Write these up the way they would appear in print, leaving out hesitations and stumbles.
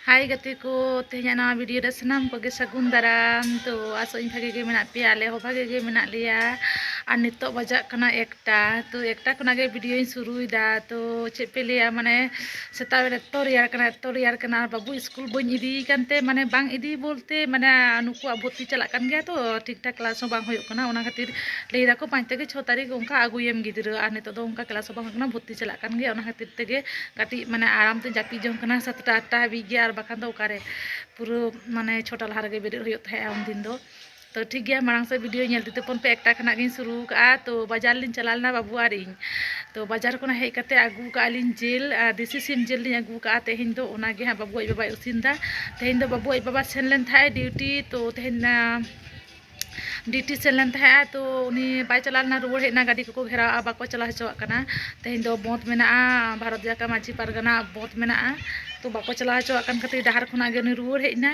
Hai gatiku, tehnya nama video dah senam pagi sagun daram tu aso in bhage ge menak pe ale ho bhage ge menak liya ar nitok bajak kana ekta khona ge video in surui da to chet pe liya mane seta bela to riyar kana babu school boñ idi kante mane bang idi bolte mane nuku aboti chalak kan gaya to ठीक ठाक class हो bang hoyok kana ona khatir lei da ko 5 থেকে 6 तारीख onka aguyem gidra ar nitok do onka class ho bang kana boti chalak kan gaya ona khatir tege kati mane aram te japi jong kana 7টা 8টা habij ge ar bakan do okare puro mane 6টা lahar ge bedet hoyok thae un din do तो ठीक गया मांग से video नेलते तपन पे एकटा खना गिन शुरू का तो बाजार लिन चलालना बाबू आर इन तो बाजार को हेज कते आगू का लिन जेल देसी सिम जेल लिन आगू का तेहन दो ओना गे हां बाबू बाबा उसिनदा तेहन दो बाबू बाबा सेन लेन थाए ड्यूटी तो तेहन ड्यूटी सेन लेन थाए तो उनी बाय चलालना रुवर हेना गाड़ी को घेरा बाको चला हचवाक कना तेहन दो बंद मेना भारत जाका माझी पारगना बंद मेना तो बाको चला हचवाक कन खातिर डहार खुना गे उनी रुवर हेना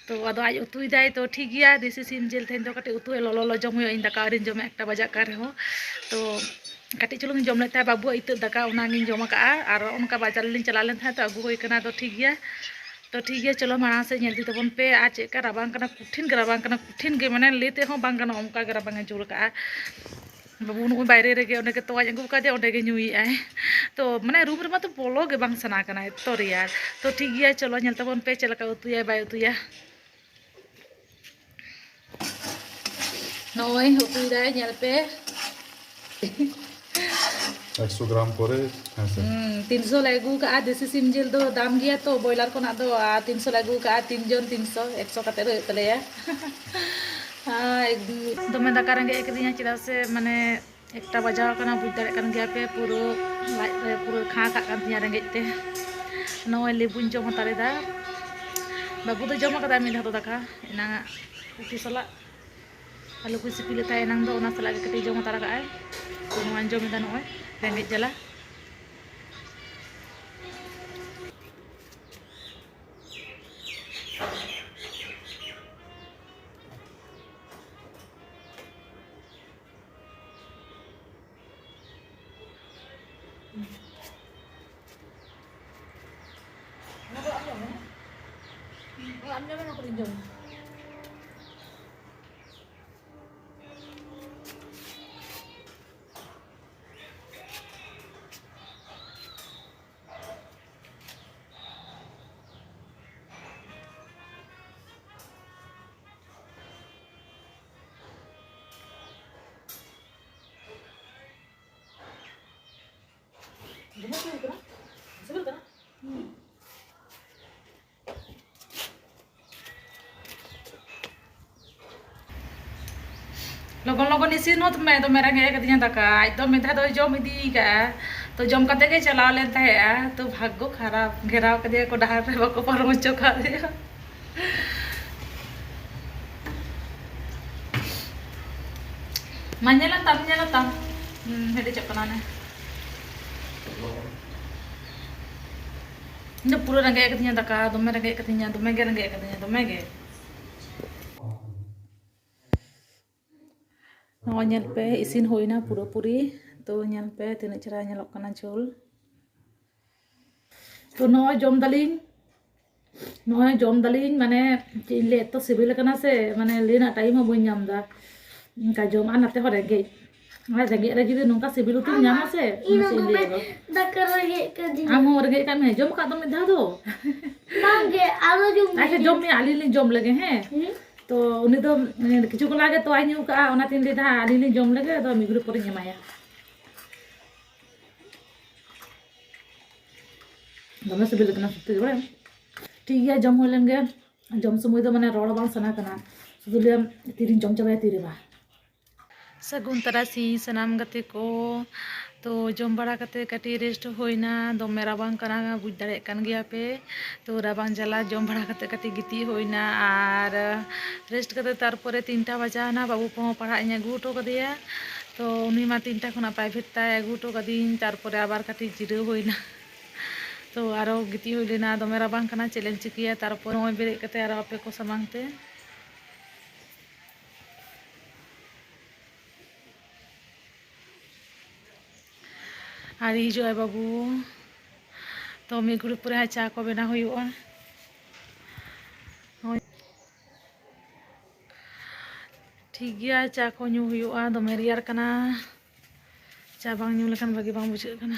तो अदो आज उतुई दाय तो ठीक गया देसी सिम जेल तेहन दो कटे उतु ललो जम हुई इन दाका रिन जम एकटा बजा का रहो तो कटी चुलुंग जम लेता बाबू इत दाका उनागिन जम का और उनका बाजार लिन चला लेन था तो अगू होई कना तो ठीक गया चलो माड़ा से नेलती तबन पे आ चेका राबांग कना कुठिन गे माने लेते हो बांग कना उनका गे राबांग जुल का बाबू नु बाहरे रे गे ओने के तोवा जंगू का दे ओने गे नुई आए तो माने रूम रे मा तो बोलो गे बांग सना कना तो रियार तो ठीक गया चलो नेल तबन पे चलका उतुया बाय उतुया नोय उतुई दाय नेल पे 100 ग्राम करे 300 लागू का देसी सिम जेल दो दाम गया तो बॉयलर को ना दो 300 लागू का 3 जन 300 100 कते रो तले या दमे दाका रंगे एक दिया चिदा से माने एकटा बजाव कना बुझ दाड़े कन गया पे पूरो लाइट रे पूरो खा का कन दिया रंगे ते नोय लेबुन जम तारे दा बाबू तो जम कदा मिल हतो दाका एना उठी सला आलू को सिपिले ताय नंग दो ओना सला के कटे जम तारा का तो नोय जम दा नोय रंगे जला लगन इसिन होत में तो मेरा गे कदिया दाका आज तो मेधा तो जम इदी का तो जम कते के चला लेन थाया तो भाग्य खराब घेराव कदिया को डहार रे बको परम चोखा दिया मanyela tam हेडे चकना ने इन पूरा रंगे कदिया दाका दमे रंगे कदिया दमे गे रंगे कदिया दमे गे नल पे इसिन होइना पूरा पूरी तो नल पे तीन चरा नलक कना झोल तो नय जम दालिन माने ले तो सिबिल कना से माने लेना टाइम हो बन जाम दा का जम आ नाते हो रेगे रे जुदी नोंका सिबिल उतु नामा से दाका रेगे कदी आम हो रेगे का में जम का तो मिधा दो मांगे आलो जम अच्छा जम में आली लिन जम लगे हैं तो उनी तो किछु को लागे तो आइनु का ओना तीन दे दा आली लिन जम लगे तो मिगुर पर जमाया दमे सिबिल कना सुते बड़े ठीक है जम हो लेंगे जम समय तो माने रोड बांग सना कना सुदुले तीरिन जम चबाय तीरेबा सगुन तरासी सनाम गते को तो जम बड़ा कते कटी रेस्ट होइना दमे राबांग कना बुझ दाड़े कान गया पे तो राबांग जला जम बड़ा कते कटी गिती होइना आर रेस्ट कते तारपरे 3टा बजाना बाबू को पढ़ा इन अगू टो कदिया तो उनी मा 3टा खना प्राइवेट ताय अगू टो कदिन तारपरे आबार कटी जिरो होइना तो आरो गिती हुई लेना दमे राबांग कना चैलेंज चिकिया तारपर नय बेरे कते आरो आपे को सामांगते आर हिजुआ बाबू तो मिद घड़ी पर चा को बेना हुआ ᱴᱷᱤक ᱜᱮᱭᱟ ᱪᱟ ᱠᱚ ᱧᱩ ᱦᱩᱭᱩᱜᱼᱟ ᱫᱚᱢᱮ ᱨᱮᱭᱟᱲ ᱠᱟᱱᱟ ᱪᱟ ᱵᱟᱝ ᱧᱩ ᱞᱮᱠᱷᱟᱱ ᱵᱷᱟᱜᱤ ᱵᱟᱝ ᱵᱩᱡᱷᱟᱹᱜ ᱠᱟᱱᱟ